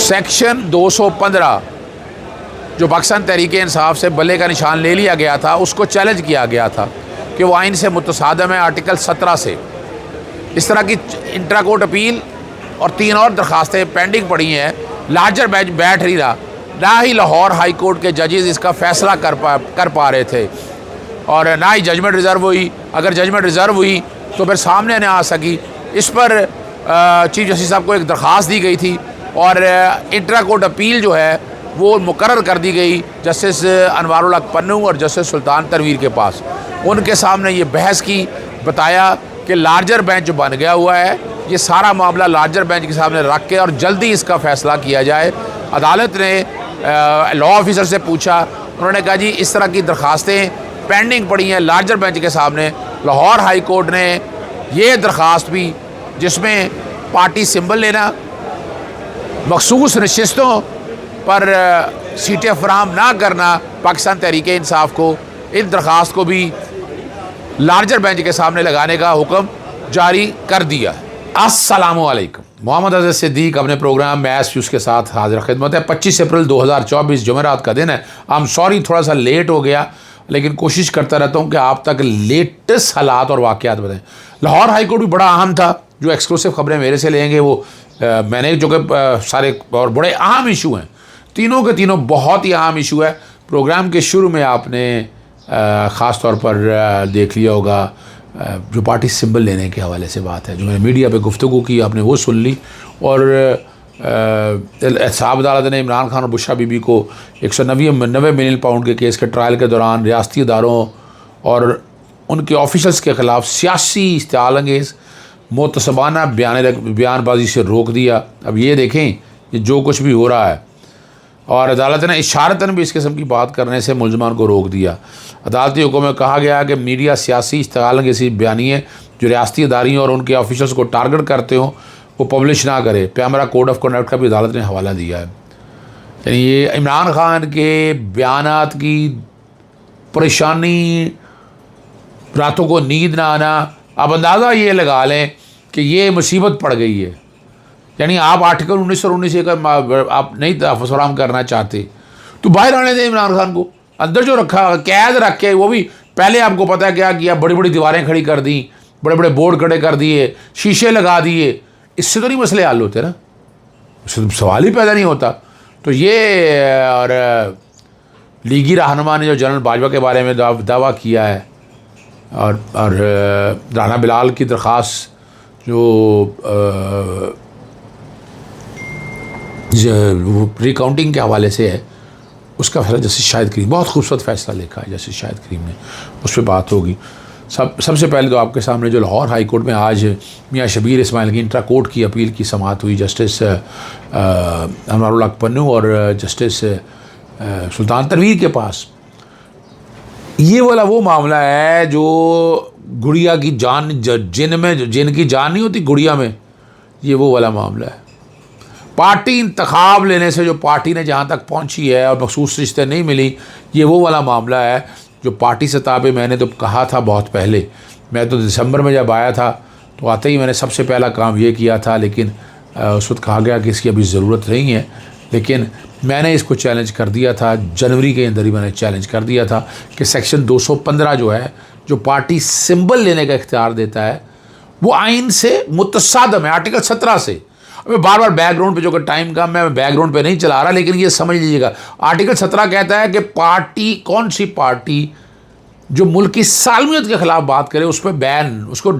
Section 215 जो पाकिस्तान तहरीक इंसाफ से बल्ले का निशान ले लिया गया था, उसको चैलेंज किया गया था कि वो आइन से मुतसादम है आर्टिकल 17 से। इस तरह की इंट्रा कोर्ट अपील और 3 और दरखास्तें पेंडिंग पड़ी हैं। लार्जर बेंच बैठ नहीं रहा, ना ही लाहौर हाई कोर्ट के जजेस इसका फ़ैसला कर पा रहे थे और ना ही जजमेंट रिज़र्व हुई। अगर जजमेंट रिज़र्व हुई तो फिर सामने ना आ सकी। इस पर चीफ जस्टिस साहब को एक दरख्वास्त दी गई थी और इंट्रा कोर्ट अपील जो है वो मुकर्रर कर दी गई जस्टिस अनवारुल हक पन्नू और जस्टिस सुल्तान तनवीर के पास। उनके सामने ये बहस की, बताया कि लार्जर बेंच जो बन गया हुआ है, ये सारा मामला लार्जर बेंच के सामने रख के और जल्दी इसका फ़ैसला किया जाए। अदालत ने लॉ ऑफिसर से पूछा, उन्होंने कहा जी इस तरह की दरखास्तें पेंडिंग पड़ी हैं लार्जर बेंच के सामने। लाहौर हाई कोर्ट ने ये दरख्वास्त भी, जिसमें पार्टी सिंबल लेना, मखसूस नशिस्तों पर सीटें फराहम ना करना पाकिस्तान तहरीक इंसाफ को, इन दरख्वास्त को भी लार्जर बेंच के सामने लगाने का हुक्म जारी कर दिया। अस्सलामुअलैकुम, मोहम्मद अज़र सिद्दीक अपने प्रोग्राम मैच न्यूज़ के साथ हाजिर खिदमत है। 25 अप्रैल 2024 जुमेरात का दिन है। आई एम सॉरी थोड़ा सा लेट हो गया, लेकिन कोशिश करता रहता हूँ कि आप तक लेटेस्ट हालात और वाक़यात बताएं। लाहौर हाई कोर्ट भी बड़ा अहम था, जो एक्सक्लूसिव खबरें मेरे से लेंगे वो मैंने जो कि सारे और बड़े अहम इशू हैं, तीनों के तीनों बहुत ही अहम इशू है। प्रोग्राम के शुरू में आपने ख़ास तौर पर देख लिया होगा जो पार्टी सिंबल लेने के हवाले से बात है, जो मैंने मीडिया पे गुफ्तगू की, आपने वो सुन ली। और एहतसाब अदालत ने इमरान खान और बुशरा बीबी को 190 मिलियन पाउंड के केस के ट्रायल के दौरान रियासती इदारों और उनके ऑफिसर्स के ख़िलाफ़ सियासी इश्तिआल अंगेज़ मुतसबाना बयानबाजी से रोक दिया। अब ये देखें कि जो कुछ भी हो रहा है, और अदालत ने इशारतन भी इस किस्म की बात करने से मुलजमान को रोक दिया। अदालती हुक्म में कहा गया कि मीडिया सियासी इश्तिआल अंगेज़ बयानिए जो रियासती इदारियों और उनके ऑफिसर्स को टारगेट करते हों वो पब्लिश ना करे। पैमरा कोड ऑफ कंडक्ट का भी अदालत ने हवाला दिया है। यानी ये इमरान खान के बयानात की परेशानी, रातों को नींद ना आना, आप अंदाज़ा ये लगा लें कि ये मुसीबत पड़ गई है। यानी आप आर्टिकल 19 और 19 का आप नहीं फराहम करना चाहते तो बाहर आने दें इमरान खान को। अंदर जो रखा कैद रख के, वो भी पहले आपको पता है क्या किया, बड़ी बड़ी दीवारें खड़ी कर दी, बड़े बड़े बोर्ड खड़े कर दिए, शीशे लगा दिए। इससे तो नहीं मसले हल होते ना, इससे तो सवाल ही पैदा नहीं होता। तो ये और लीगी रहनुमा ने जो जनरल बाजवा के बारे में दावा किया है और राना बिलाल की दरख्वास्त जो रिकाउंटिंग के हवाले से है, उसका फैसला जस्टिस शाहिद करीम, बहुत खूबसूरत फैसला लिखा है जस्टिस शाहिद करीम ने, उस पर बात होगी। सबसे पहले तो आपके सामने जो लाहौर हाई कोर्ट में आज मियाँ शबीर इस्माइल की इंट्रा कोर्ट की अपील की समाअत हुई जस्टिस अनवारुल हक पन्नू और जस्टिस सुल्तान तनवीर के पास। ये वाला वो मामला है जो गुड़िया की जान, जिन की जान नहीं होती गुड़िया में, ये वो वाला मामला है। पार्टी इंतखाब लेने से जो पार्टी ने जहाँ तक पहुँची है और मखसूस रिश्ते नहीं मिली, ये वो वाला मामला है जो पार्टी सतह पे मैंने तो कहा था बहुत पहले। मैं तो दिसंबर में जब आया था तो आते ही मैंने सबसे पहला काम ये किया था, लेकिन उस वक्त कहा गया कि इसकी अभी ज़रूरत नहीं है। लेकिन मैंने इसको चैलेंज कर दिया था, जनवरी के अंदर ही मैंने चैलेंज कर दिया था कि सेक्शन 215 जो है, जो पार्टी सिंबल लेने का इख्तियार देता है, वो आइन से मुतसादम है आर्टिकल 17 से। मैं बार बार बैकग्राउंड पे, जो कि टाइम का मैं बैकग्राउंड पे नहीं चला रहा, लेकिन ये समझ लीजिएगा आर्टिकल 17 कहता है कि पार्टी, कौन सी पार्टी जो मुल्क की सालमियत के ख़िलाफ़ बात करे उस पर बैन, उसको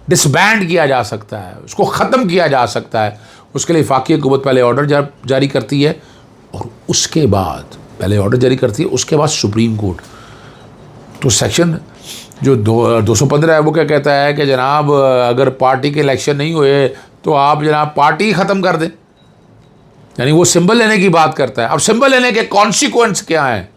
डिसबैंड किया जा सकता है, उसको ख़त्म किया जा सकता है। उसके लिए वफाकी हुकूमत पहले ऑर्डर जारी करती है और उसके बाद पहले ऑर्डर जारी करती है, उसके बाद सुप्रीम कोर्ट। तो सेक्शन जो 215 है वो क्या कहता है कि जनाब अगर पार्टी के इलेक्शन नहीं हुए तो आप जनाब पार्टी ही ख़त्म कर दें। यानी वो सिंबल लेने की बात करता है। अब सिंबल लेने के कॉन्सिक्वेंस क्या हैं?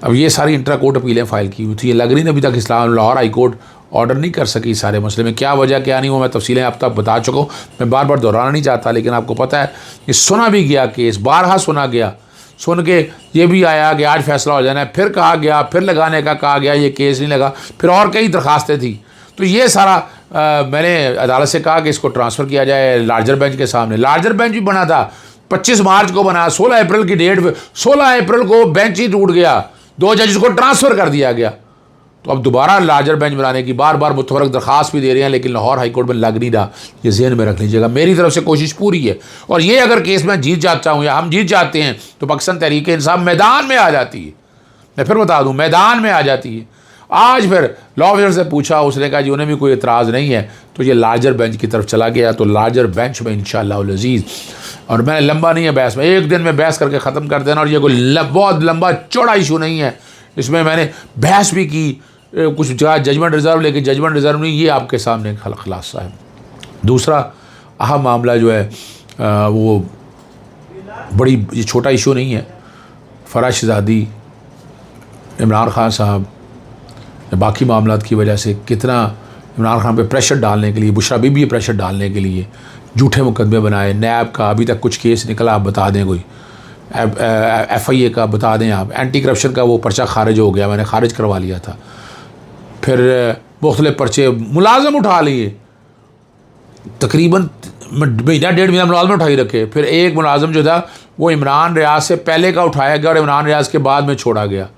अब ये सारी इंट्रा कोर्ट अपीलें फ़ाइल की हुई थी, ये लग रही अभी तक इस्लाम लाहौर हाई कोर्ट ऑर्डर नहीं कर सकी सारे मसले में। क्या वजह क्या नहीं, वो मैं तफसीलें अब तक बता चुका हूँ, मैं बार बार दोहराना नहीं चाहता। लेकिन आपको पता है ये सुना भी गया, केस बारहा सुना गया, सुन के ये भी आया कि आज फैसला हो जाना है, फिर कहा गया, फिर लगाने का कहा गया, ये केस नहीं लगा, फिर और कई दरखास्तें थी। तो ये सारा मैंने अदालत से कहा कि इसको ट्रांसफ़र किया जाए लार्जर बेंच के सामने। लार्जर बेंच भी बना था, 25 मार्च को बना, 16 अप्रैल की डेट, 16 अप्रैल को बेंच ही टूट गया, 2 जजेस को ट्रांसफ़र कर दिया गया। तो अब दोबारा लार्जर बेंच बनाने की बार बार मुतफरक दरख्वास्त भी दे रहे हैं, लेकिन लाहौर हाई कोर्ट में लग नहीं रहा। ये जहन में रख लीजिएगा, मेरी तरफ से कोशिश पूरी है। और ये अगर केस में जीत जाता हूँ या हम जीत जाते हैं तो पाकिस्तान तहरीक इंसाफ मैदान में आ जाती है। मैं फिर बता दूँ, मैदान में आ जाती है। आज फिर लॉ ऑफिसर से पूछा, उसने कहा जी उन्हें भी कोई एतराज़ नहीं है, तो ये लार्जर बेंच की तरफ चला गया। तो लार्जर बेंच में इंशाअल्लाह अज़ीज़, और मैंने लंबा नहीं है बहस में, एक दिन में बहस करके ख़त्म कर देना। और ये कोई बहुत लंबा चौड़ा इशू नहीं है, इसमें मैंने बहस भी की, कुछ जगह जजमेंट रिज़र्व, लेकिन जजमेंट रिज़र्व नहीं, ये आपके सामने खुलासा है। दूसरा अहम मामला जो है वो बड़ी, ये छोटा इशू नहीं है। फराज शहज़ादी, इमरान खान साहब, बाकी मामलात की वजह से कितना इमरान खान पे प्रेशर डालने के लिए, बुशरा बीबी पे प्रेशर डालने के लिए झूठे मुकदमे बनाए। नैब का अभी तक कुछ केस निकला, आप बता दें, कोई FIA का बता दें आप, एंटी करप्शन का वो पर्चा खारिज हो गया, मैंने खारिज करवा लिया था। फिर मुख्तलिफ पर्चे मुलाजम उठा लिए, तकरीबन महीना 1.5 महीना मुलाजम उठाई रखे। फिर एक मुलाजम जो था वो इमरान रियाज से पहले का उठाया गया और इमरान रियाज के बाद में छोड़ा गया,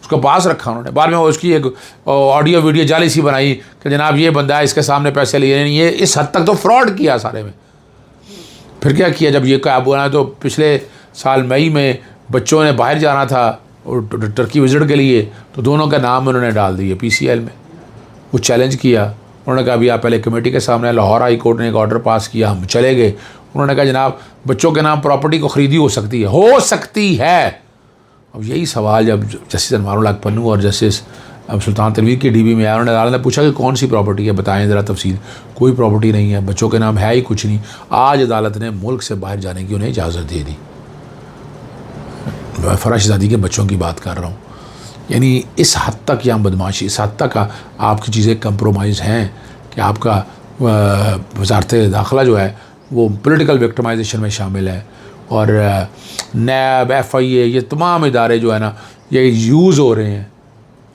उसको पास रखा उन्होंने। बाद में उसकी एक ऑडियो वीडियो जाली सी बनाई कि जनाब ये बंदा है, इसके सामने पैसे लिए नहीं। ये इस हद तक तो फ्रॉड किया सारे में। फिर क्या किया, जब ये काबू आना, तो पिछले साल मई में बच्चों ने बाहर जाना था और टर्की विजिट के लिए, तो दोनों का नाम उन्होंने डाल दिए PCL में। वो चैलेंज किया, उन्होंने कहा अभी आप पहले कमेटी के सामने। लाहौर हाई कोर्ट ने एक ऑर्डर पास किया, हम चले गए। उन्होंने कहा जनाब बच्चों के नाम प्रॉपर्टी को ख़रीदी हो सकती है। अब यही सवाल जब जस्टिस अनवारुल हक पन्नू और जस्टिस सुल्तान तनवीर की DB में आया, उन्होंने अदालत ने पूछा कि कौन सी प्रॉपर्टी है, बताएं ज़रा तफसील। कोई प्रॉपर्टी नहीं है, बच्चों के नाम है ही कुछ नहीं। आज अदालत ने मुल्क से बाहर जाने की उन्हें इजाज़त दे दी। फराज शहज़ादी के बच्चों की बात कर रहा हूँ। यानी इस हद तक यहाँ बदमाशी, इस हद तक आपकी चीज़ें कंप्रोमाइज़ हैं कि आपका वज़ारत दाखिला जो है वो पॉलिटिकल विक्टिमाइजेशन में शामिल है। और नैब, FIA, ये तमाम इदारे जो है ना, ये यूज़ हो रहे हैं,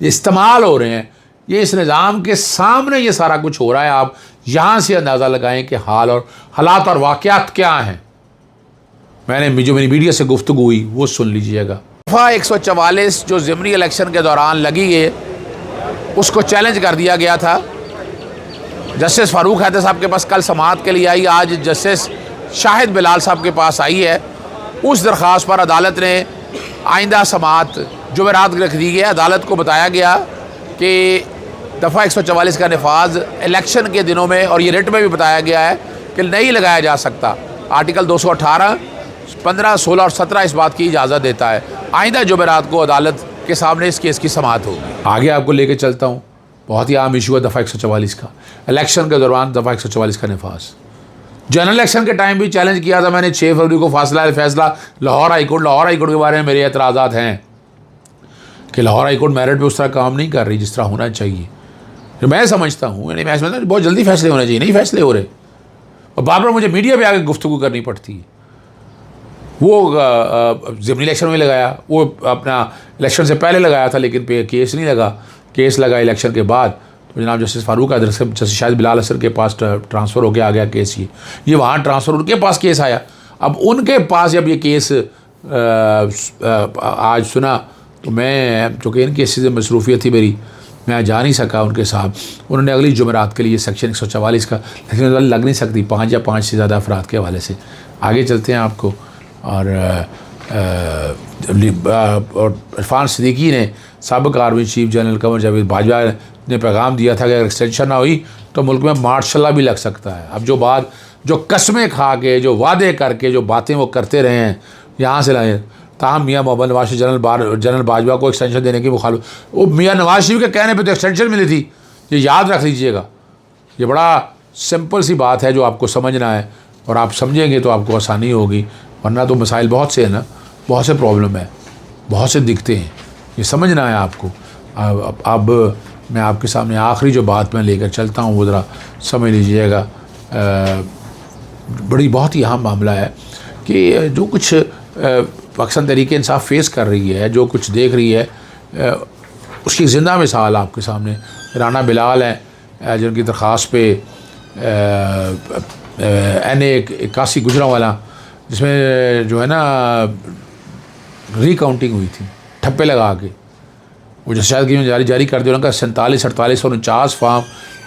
ये इस्तेमाल हो रहे हैं। ये इस निज़ाम के सामने ये सारा कुछ हो रहा है। आप यहाँ से अंदाज़ा लगाएं कि हालात और वाक़यात क्या हैं। मैंने जो मेरी मीडिया से गुफ्तगू हुई वो सुन लीजिएगा। दफ़ा 144 जो ज़िमनी इलेक्शन के दौरान लगी है, उसको चैलेंज कर दिया गया था। जस्टिस फ़ारूक हैदर साहब के पास कल समाअत के लिए आई, आज जस्टिस शाहिद बिलाल साहब के पास आई है। उस दरख्वास्त पर अदालत ने आइंदा समाअत जुमेरात रख दी गई। अदालत को बताया गया कि दफ़ा 144 का नफाज इलेक्शन के दिनों में, और ये रिट में भी बताया गया है कि नहीं लगाया जा सकता। आर्टिकल 218, 15, 16 और 17 इस बात की इजाज़त देता है। आइंदा जुमेरात को अदालत के सामने इस केस की समाअत होगी। आगे आपको लेके चलता हूँ। बहुत ही आम इशू है दफ़ा 144 का, इलेक्शन के दौरान दफ़ा 144 का नफाज। जनरल इलेक्शन के टाइम भी चैलेंज किया था मैंने। 6 फरवरी को फैसला लाहौर हाई कोर्ट के बारे में मेरे एतराज़ात हैं कि लाहौर हाई कोर्ट मेरिट पे उस तरह काम नहीं कर रही जिस तरह होना चाहिए, जो मैं समझता हूँ। यानी मैं समझता हूँ बहुत जल्दी फैसले होने चाहिए, नहीं फैसले हो रहे, और बार बार मुझे मीडिया पे आके गुफ्तगू करनी पड़ती है। वो ज़िमनी इलेक्शन में लगाया, वो अपना इलेक्शन से पहले लगाया था, लेकिन पे केस नहीं लगा। केस लगा इलेक्शन के बाद, तो जनाब जस्टिस फ़ारूक हैदर से जस्टिस शाहिद बिलाल असर के पास ट्रांसफ़र होकर आ गया केस। ये वहाँ ट्रांसफ़र, उनके पास केस आया। अब उनके पास जब ये केस आज सुना, तो मैं, चूँकि इन केसेस में मसरूफियत थी मेरी, मैं जा नहीं सका उनके साथ। उन्होंने अगली जुमेरात के लिए सेक्शन 144 का, लेकिन लग नहीं सकती 5 या 5 से ज़्यादा अफराद के हवाले से। आगे चलते हैं आपको। और इरफान सिद्दीकी ने साबिक़ army chief general Qamar Javed Bajwa ने पैगाम दिया था कि अगर एक्सटेंशन ना हुई तो मुल्क में मार्शल लॉ भी लग सकता है। अब जो कस्में खा के, जो वादे करके, जो बातें वो करते रहे हैं, यहाँ से लाए। ताहम मियाँ मोहम्मद नवाज शरीफ जनरल बाजवा को एक्सटेंशन देने की मुखालिफ, वो मियाँ नवाज शरीफ के कहने पर तो एक्सटेंशन मिली थी। ये याद रख लीजिएगा। ये बड़ा सिंपल सी बात है जो आपको समझना है, और आप समझेंगे तो आपको आसानी होगी। वरना तो मसाइल बहुत से हैं ना, बहुत से प्रॉब्लम है, बहुत से दिखते हैं, ये समझना है आपको। अब मैं आपके सामने आखिरी जो बात मैं लेकर चलता हूँ वो ज़रा समझ लीजिएगा। बड़ी बहुत ही अहम मामला है कि जो कुछ पाकिस्तान तहरीक इंसाफ फेस कर रही है, जो कुछ देख रही है, उसकी ज़िंदा मिसाल आपके सामने राना बिलाल है। जिनकी दरख्वास्त पे NA 81 गुजरांवाला, जिसमें जो है ना रिकाउंटिंग हुई थी ठप्पे लगा के, वो जो शायद की जारी कर दिया, उनका 47, 48 और 49 फॉर्म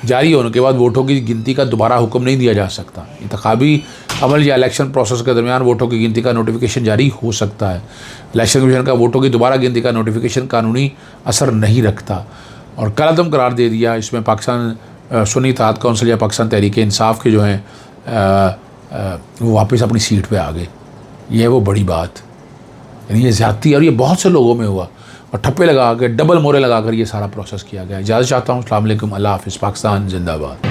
जारी होने के बाद वोटों की गिनती का दोबारा हुक्म नहीं दिया जा सकता। इंतखाबी अमल या इलेक्शन प्रोसेस के दरमियान वोटों की गिनती का नोटिफिकेशन जारी हो सकता है। इलेक्शन कमीशन का वोटों की दोबारा गिनती का नोटिफिकेशन कानूनी असर नहीं रखता। और कलअदम करार दे दिया इसमें पाकिस्तान सुन्नी इत्तेहाद कौंसिल या पाकिस्तान तहरीक इंसाफ के जो हैं वो वापस अपनी सीट पे आ गए। ये है वो बड़ी बात, यानी ये ज़्यादती, और ये बहुत से लोगों में हुआ, और ठप्पे लगा के डबल मोहरे लगा कर ये सारा प्रोसेस किया गया। इजाज़त चाहता हूँ। अस्सलाम वालेकुम, अल्लाह हाफ़िज़, पाकिस्तान जिंदाबाद।